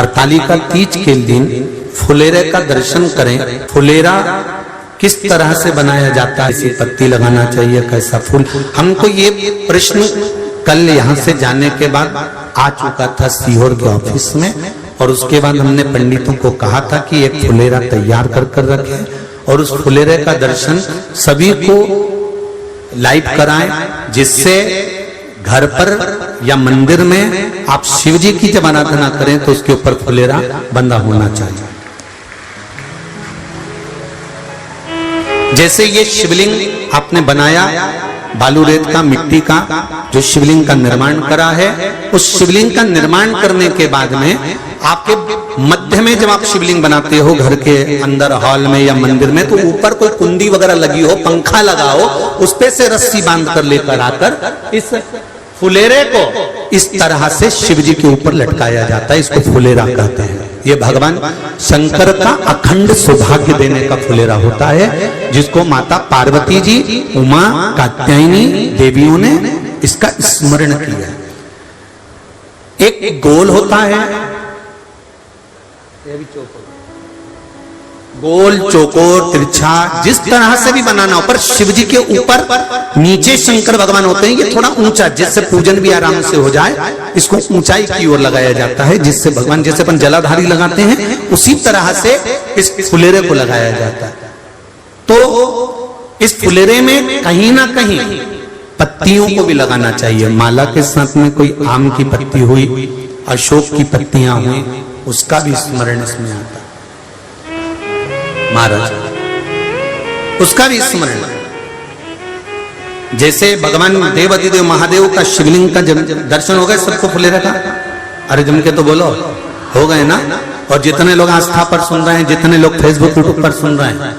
हरतालिका तीज के दिन फुलेरे का दर्शन करें। फुलेरा किस तरह से बनाया जाता है, इसी पत्ती लगाना चाहिए, कैसा फूल, हमको ये प्रश्न कल यहाँ से जाने के बाद आ चुका था सीहोर के ऑफिस में। और उसके बाद हमने पंडितों को कहा था कि एक फुलेरा तैयार कर रखें और उस फुलेरे का दर्शन सभी को लाइव कराएं, जिससे घर पर या मंदिर में आप शिव जी की जब आराधना करें तो उसके ऊपर फुलेरा बंधा होना चाहिए। जैसे ये शिवलिंग आपने बनाया बालू रेत का, मिट्टी का, जो शिवलिंग का निर्माण करा है, उस शिवलिंग का निर्माण करने के बाद में आपके मध्य में जब आप शिवलिंग बनाते हो घर के अंदर हॉल में या मंदिर में, तो ऊपर कोई कुंडी वगैरह लगी हो, पंखा लगा हो, उस पे से रस्सी बांध कर लेकर आकर इस फुलेरे को इस तरह से शिव जी के ऊपर लटकाया जाता है। इसको फुलेरा कहते हैं। ये भगवान शंकर का अखंड सौभाग्य देने का फुलेरा होता है, जिसको माता पार्वती जी, उमा, कात्यायनी देवियों ने इसका स्मरण किया। एक गोल होता है, गोल, चौकोर, तिरछा, जिस तरह से भी बनाना हो, पर शिव जी के ऊपर नीचे शंकर भगवान होते हैं। ये थोड़ा ऊंचा, जिससे पूजन भी आराम से हो जाए, इसको ऊंचाई की ओर लगाया जाता है, जिससे भगवान, जैसे अपन जलाधारी लगाते हैं, उसी तरह से इस फुलेरे को लगाया जाता है। तो इस फुलेरे में कहीं ना कहीं पत्तियों को भी लगाना चाहिए। माला के साथ में कोई आम की पत्ती हुई, अशोक की पत्तियां हुई, उसका भी स्मरण इसमें आता है महाराज, उसका भी स्मरण। जैसे भगवान देवाधिदेव महादेव का शिवलिंग का दर्शन हो गए सबको फुलेरे का? अरे जम के तो बोलो, हो गए ना? और जितने लोग आस्था पर सुन रहे हैं, जितने लोग फेसबुक यूट्यूब पर सुन रहे हैं,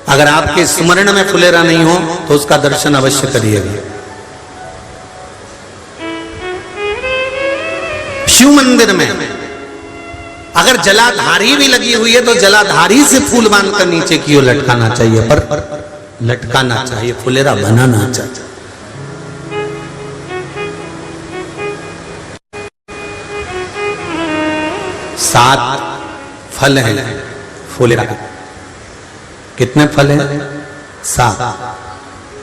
अगर आपके स्मरण में फुलेरा नहीं हो तो उसका दर्शन अवश्य करिएगा। शिव मंदिर में अगर जलाधारी भी लगी हुई है तो जलाधारी से फूल बांधकर नीचे की ओर लटकाना चाहिए, पर लटकाना चाहिए, फुलेरा बनाना चाहिए। सात फल हैं फुलेरा के। कितने फल हैं? 7।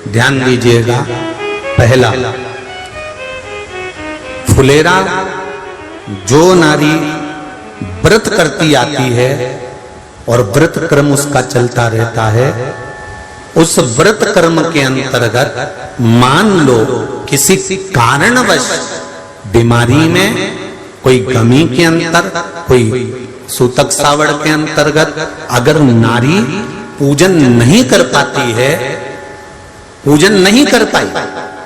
ध्यान दीजिएगा। पहला, फुलेरा जो नारी व्रत करती आती है और व्रत कर्म उसका चलता रहता है, उस व्रत कर्म के अंतर्गत मान लो किसी कारणवश बीमारी में, कोई गमी के अंतर, कोई सूतक सावड़ के अंतर्गत अगर नारी पूजन नहीं कर पाती है, पूजन नहीं कर पाई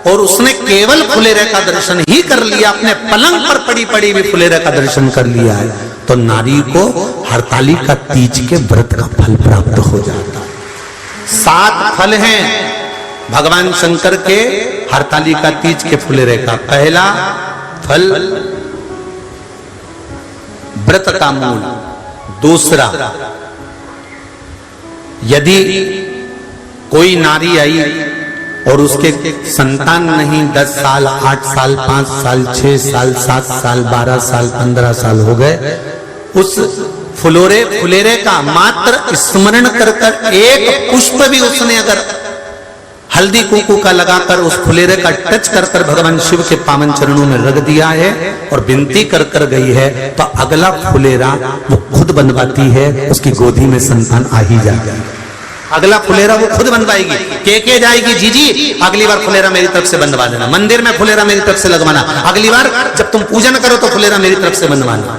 और उसने केवल फुलेरे का दर्शन ही कर लिया, अपने पलंग पर पड़ी पड़ी भी फुलेरे का दर्शन कर लिया है, तो नारी को हरतालिका तीज के व्रत का फल प्राप्त हो जाता है। 7 फल हैं भगवान शंकर के हरतालिका तीज के फुलेरे का। पहला फल व्रत का मूल। दूसरा, यदि कोई नारी आई और उसके संतान नहीं, 10 साल, 8 साल, 5 साल, 6 साल, 7 साल, 12 साल, 15 साल हो गए, उस फुलेरे का मात्र स्मरण कर कर एक पुष्प भी उसने अगर हल्दी कुंकू का लगाकर उस फुलेरे का टच कर कर भगवान शिव के पावन चरणों में रख दिया है और विनती कर कर गई है, तो अगला फुलेरा वो खुद बनवाती है, उसकी गोदी में संतान आ ही जाएगा। अगला फुलेरा वो खुद बनवाएगी, के जाएगी, जी अगली बार फुलेरा मेरी तरफ से बनवा देना, मंदिर में फुलेरा मेरी तरफ से लगवाना, अगली बार जब तुम पूजन करो तो फुलेरा मेरी तरफ से बनवाना।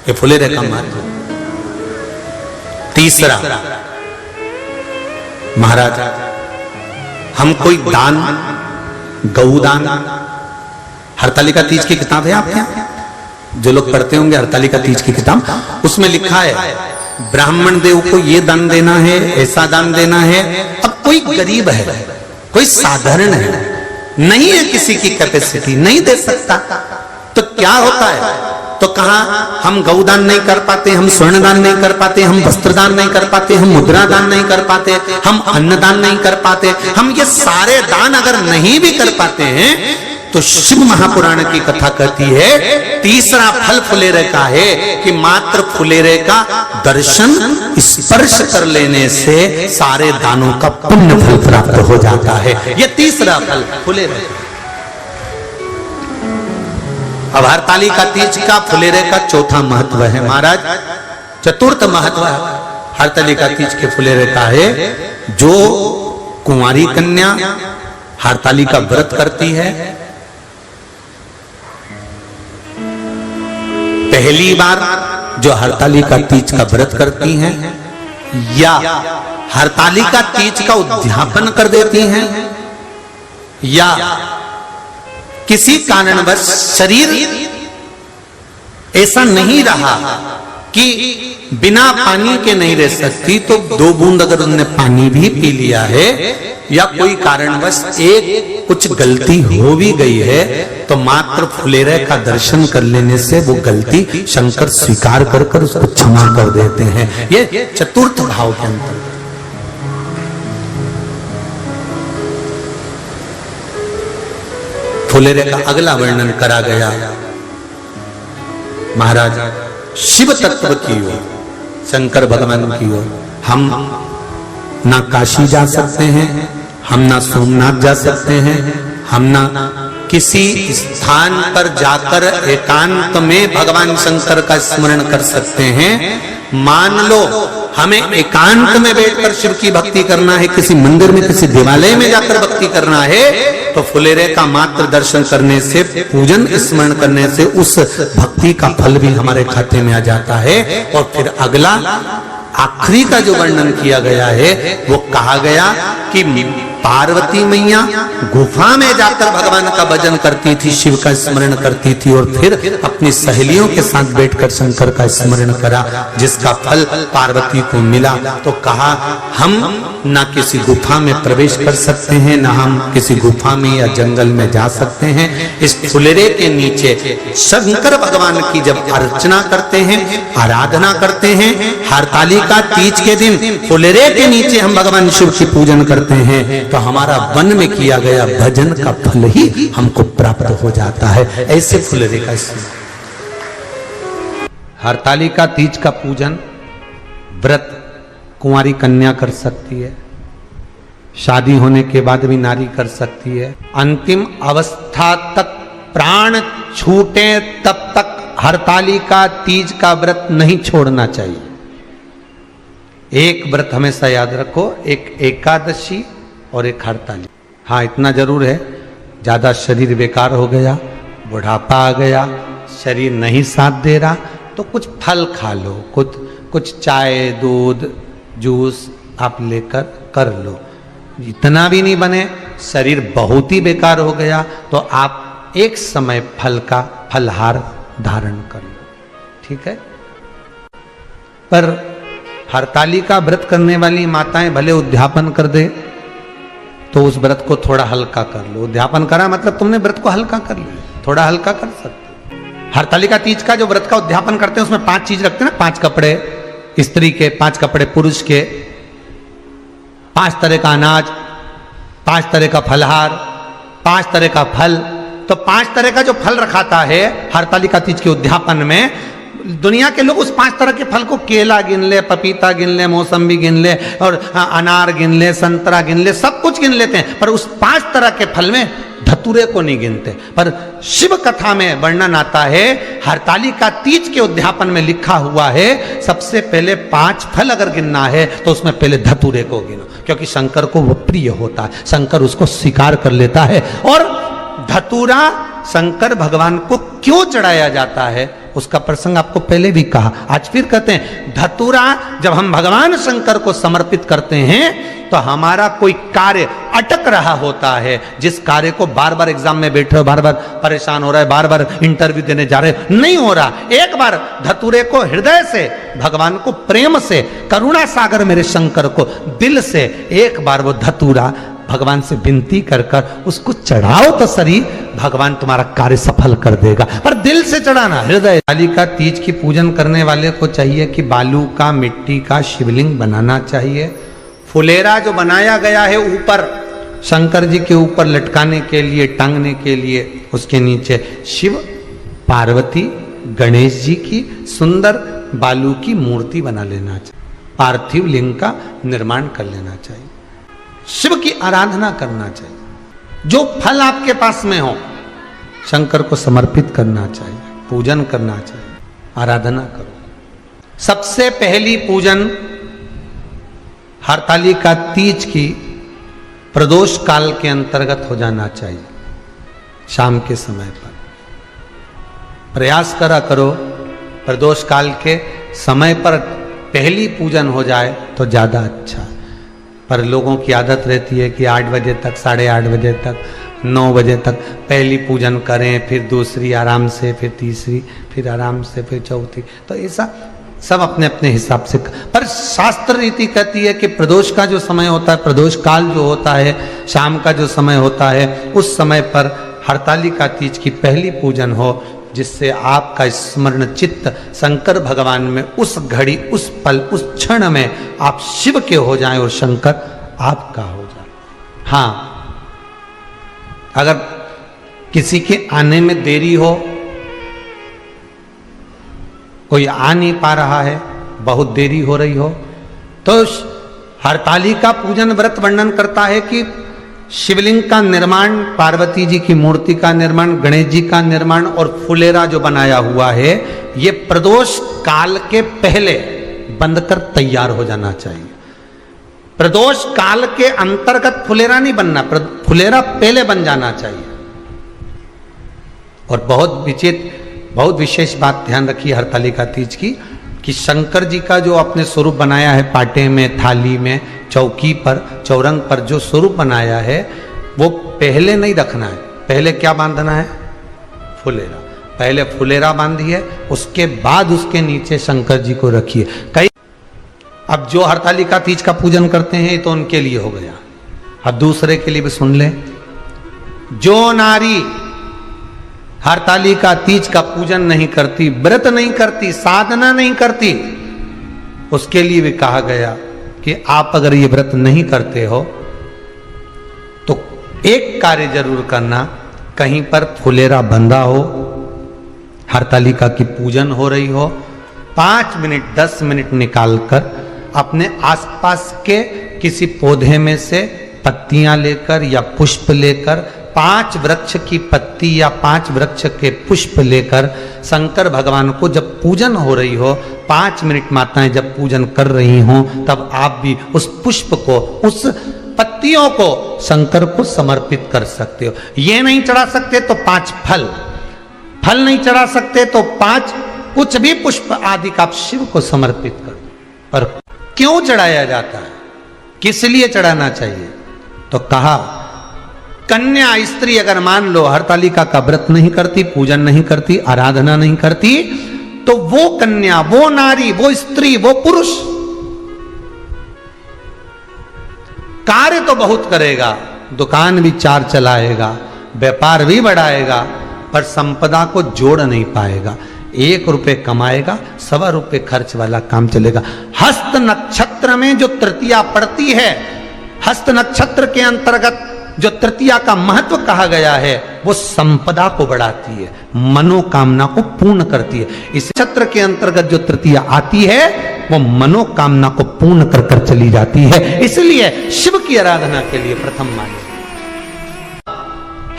ये फुलेरे का महत्व। तीसरा, महाराज हम कोई दान, गौदान, हरतालिका तीज की किताब है आपके यहाँ, जो लोग पढ़ते होंगे हरतालिका तीज की किताब, उसमें लिखा है ब्राह्मण देव को ये दान देना है, ऐसा दान देना है। अब कोई गरीब है, कोई साधारण है, नहीं है किसी की कैपेसिटी, नहीं दे सकता, तो क्या होता है? तो कहा हम गौदान नहीं कर पाते, हम स्वर्ण दान नहीं कर पाते, हम वस्त्र दान नहीं कर पाते, हम मुद्रा दान नहीं कर पाते, हम अन्नदान नहीं कर पाते, हम ये सारे दान अगर नहीं भी कर पाते हैं तो शिव महापुराण की कथा कहती है तीसरा फल फुलेरे का है कि मात्र फुलेरे का दर्शन स्पर्श कर लेने से सारे दानों का पुण्य फल प्राप्त हो जाता है। यह तीसरा फल फुलेरे। अब हरतालिका तीज का फुलेरे का चौथा महत्व है महाराज। चतुर्थ महत्व हरतालिका तीज के फुलेरे का है जो कुंवारी कन्या हरतालिका व्रत करती है, पहली बार जो हरतालिका तीज का व्रत करती हैं या हरतालिका तीज का उद्यापन कर देती हैं या किसी कारणवश शरीर ऐसा नहीं रहा कि बिना पानी के नहीं रह सकती, तो 2 बूंद अगर उन्होंने पानी भी पी लिया है या कोई कारणवश एक कुछ गलती हो भी गई है तो मात्र फुलेरे का दर्शन कर लेने से वो गलती शंकर स्वीकार कर उसको क्षमा कर देते हैं। ये चतुर्थ भाव के अंतर्गत फुलेरे का अगला वर्णन करा गया महाराज शिव तत्व की ओर, शंकर भगवान की ओर। हम ना काशी जा सकते हैं, हम ना सोमनाथ जा सकते हैं, हम ना किसी स्थान पर जाकर एकांत में भगवान शंकर का स्मरण कर सकते हैं। मान लो हमें एकांत में बैठकर शिव की भक्ति करना है, किसी मंदिर में किसी देवालय में जाकर भक्ति करना है, तो फुलेरे का मात्र दर्शन करने से, पूजन स्मरण करने से उस भक्ति का फल भी हमारे खाते में आ जाता है। और फिर अगला आखिरी का जो वर्णन किया गया है वो कहा गया कि पार्वती मैया गुफा में जाकर भगवान का भजन करती थी, शिव का स्मरण करती थी और फिर अपनी सहेलियों के साथ बैठकर शंकर का स्मरण करा, जिसका फल पार्वती को मिला। तो कहा हम ना किसी गुफा में प्रवेश कर सकते हैं, ना हम किसी गुफा में या जंगल में जा सकते हैं। इस फुलेरे के नीचे शंकर भगवान की जब अर्चना करते हैं, आराधना करते हैं, हरतालिका तीज के दिन फुलेरे के नीचे हम भगवान शिव की पूजन करते हैं, तो हमारा वन में किया गया भजन का फल ही हमको प्राप्त हो जाता है। ऐसे फुलेरे का हरतालिका तीज का पूजन व्रत कुंवारी कन्या कर सकती है, शादी होने के बाद भी नारी कर सकती है। अंतिम अवस्था तक प्राण छूटे तब तक हरतालिका तीज का व्रत नहीं छोड़ना चाहिए। एक व्रत हमेशा याद रखो, एक एकादशी और एक हरतालिका। हाँ इतना जरूर है, ज्यादा शरीर बेकार हो गया, बुढ़ापा आ गया, शरीर नहीं साथ दे रहा, तो कुछ फल खा लो, कुछ चाय दूध जूस आप लेकर कर लो। इतना भी नहीं बने, शरीर बहुत ही बेकार हो गया, तो आप एक समय फल का फलहार धारण कर लो, ठीक है। पर हरतालिका व्रत करने वाली माताएं भले उद्यापन कर दे तो उस व्रत को थोड़ा हल्का कर लो। उद्यापन करा मतलब तुमने व्रत को हल्का कर लिया, थोड़ा हल्का कर सकते। हरतालिका तीज का जो व्रत का उद्यापन करते हैं उसमें 5 चीज रखते हैं ना, 5 कपड़े स्त्री के, 5 कपड़े पुरुष के, 5 तरह का अनाज, 5 तरह का फलहार, 5 तरह का फल। तो 5 तरह का जो फल रखाता है हरतालिका तीज के उद्यापन में, दुनिया के लोग उस 5 तरह के फल को केला गिन ले, पपीता गिन ले, मौसम्बी गिन ले और अनार गिन ले, संतरा गिन ले, सब कुछ गिन लेते हैं, पर उस 5 तरह के फल में धतूरे को नहीं गिनते। पर शिव कथा में वर्णन आता है, हरतालिका तीज के उद्यापन में लिखा हुआ है सबसे पहले 5 फल अगर गिनना है तो उसमें पहले धतूरे को गिनो, क्योंकि शंकर को वो प्रिय होता है, शंकर उसको स्वीकार कर लेता है। और धतूरा शंकर भगवान को क्यों चढ़ाया जाता है उसका प्रसंग आपको पहले भी कहा, आज फिर कहते हैं। धतूरा जब हम भगवान शंकर को समर्पित करते हैं तो हमारा कोई कार्य अटक रहा होता है, जिस कार्य को बार बार एग्जाम में बैठ रहे हो, बार बार परेशान हो रहा है, बार बार इंटरव्यू देने जा रहे हो, नहीं हो रहा, एक बार धतूरे को हृदय से भगवान को प्रेम से, करुणा सागर मेरे शंकर को दिल से एक बार वो धतूरा भगवान से विनती कर कर उसको चढ़ाओ तो सही, भगवान तुम्हारा कार्य सफल कर देगा। पर दिल से चढ़ाना, हृदय। हरतालिका तीज की पूजन करने वाले को चाहिए कि बालू का, मिट्टी का शिवलिंग बनाना चाहिए। फुलेरा जो बनाया गया है ऊपर शंकर जी के ऊपर लटकाने के लिए, टांगने के लिए उसके नीचे शिव, पार्वती, गणेश जी की सुंदर बालू की मूर्ति बना लेना चाहिए, पार्थिव लिंग का निर्माण कर लेना चाहिए, शिव की आराधना करना चाहिए, जो फल आपके पास में हो शंकर को समर्पित करना चाहिए, पूजन करना चाहिए, आराधना करो। सबसे पहली पूजन हरतालिका तीज की प्रदोष काल के अंतर्गत हो जाना चाहिए, शाम के समय पर। प्रयास करो प्रदोष काल के समय पर पहली पूजन हो जाए तो ज़्यादा अच्छा। पर लोगों की आदत रहती है कि 8 बजे तक, 8:30 बजे तक, 9 बजे तक पहली पूजन करें, फिर दूसरी आराम से, फिर तीसरी, फिर आराम से, फिर चौथी। तो ऐसा सब अपने अपने हिसाब से। पर शास्त्र रीति कहती है कि प्रदोष का जो समय होता है, प्रदोष काल जो होता है, शाम का जो समय होता है, उस समय पर हरतालिका तीज की पहली पूजन हो, जिससे आपका स्मरण चित्त शंकर भगवान में उस घड़ी, उस पल, उस क्षण में आप शिव के हो जाएं और शंकर आपका हो जाए। हाँ, अगर किसी के आने में देरी हो, कोई आ नहीं पा रहा है, बहुत देरी हो रही हो, तो हरतालिका पूजन व्रत वर्णन करता है कि शिवलिंग का निर्माण, पार्वती जी की मूर्ति का निर्माण, गणेश जी का निर्माण और फुलेरा जो बनाया हुआ है, ये प्रदोष काल के पहले बंधकर तैयार हो जाना चाहिए। प्रदोष काल के अंतर्गत फुलेरा नहीं बनना, फुलेरा पहले बन जाना चाहिए। और बहुत विशेष बात ध्यान रखिए हरतालिका तीज की, कि शंकर जी का जो अपने स्वरूप बनाया है, पाटे में, थाली में, चौकी पर, चौरंग पर जो स्वरूप बनाया है, वो पहले नहीं रखना है। पहले क्या बांधना है? फुलेरा। पहले फुलेरा बांधिए, उसके बाद उसके नीचे शंकर जी को रखिए। कई अब जो हरतालिका तीज का पूजन करते हैं तो उनके लिए हो गया, अब दूसरे के लिए भी सुन ले। जो नारी हरतालिका तीज का पूजन नहीं करती, व्रत नहीं करती, साधना नहीं करती, उसके लिए भी कहा गया कि आप अगर ये व्रत नहीं करते हो तो एक कार्य जरूर करना, कहीं पर फुलेरा बंधा हो, हरतालिका की पूजन हो रही हो, 5 मिनट 10 मिनट निकालकर अपने आसपास के किसी पौधे में से पत्तियां लेकर या पुष्प लेकर, 5 वृक्ष की पत्ती या 5 वृक्ष के पुष्प लेकर शंकर भगवान को जब पूजन हो रही हो, 5 मिनट माताएं जब पूजन कर रही हों, तब आप भी उस पुष्प को, उस पत्तियों को शंकर को समर्पित कर सकते हो। ये नहीं चढ़ा सकते तो 5 फल नहीं चढ़ा सकते तो 5 कुछ भी पुष्प आदि का आप शिव को समर्पित कर दो। पर क्यों चढ़ाया जाता है, किस लिए चढ़ाना चाहिए? तो कहा कन्या स्त्री अगर मान लो हरतालिका का व्रत नहीं करती, पूजन नहीं करती, आराधना नहीं करती, तो वो कन्या, वो नारी, वो स्त्री, वो पुरुष कार्य तो बहुत करेगा, दुकान भी 4 चलाएगा, व्यापार भी बढ़ाएगा, पर संपदा को जोड़ नहीं पाएगा। 1 रुपए कमाएगा, 1.25 रुपए खर्च वाला काम चलेगा। हस्त नक्षत्र में जो तृतीया पड़ती है, हस्त नक्षत्र के अंतर्गत जो तृतीया का महत्व कहा गया है, वो संपदा को बढ़ाती है, मनोकामना को पूर्ण करती है। इस नक्षत्र के अंतर्गत जो तृतीया आती है, वो मनोकामना को पूर्ण कर कर चली जाती है। इसलिए शिव की आराधना के लिए प्रथम माने।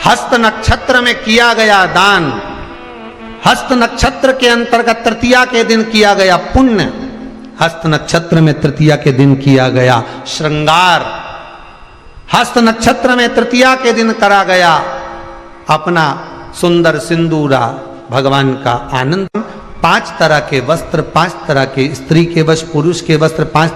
हस्त नक्षत्र में किया गया दान, हस्त नक्षत्र के अंतर्गत तृतीया के दिन किया गया पुण्य, हस्त नक्षत्र में तृतीया के दिन किया गया श्रृंगार, हस्त नक्षत्र में तृतीया के दिन करा गया अपना सुंदर सिंदूरा, भगवान का आनंद। 5 तरह के वस्त्र, 5 तरह के स्त्री के वस्त्र, पुरुष के वस्त्र, 5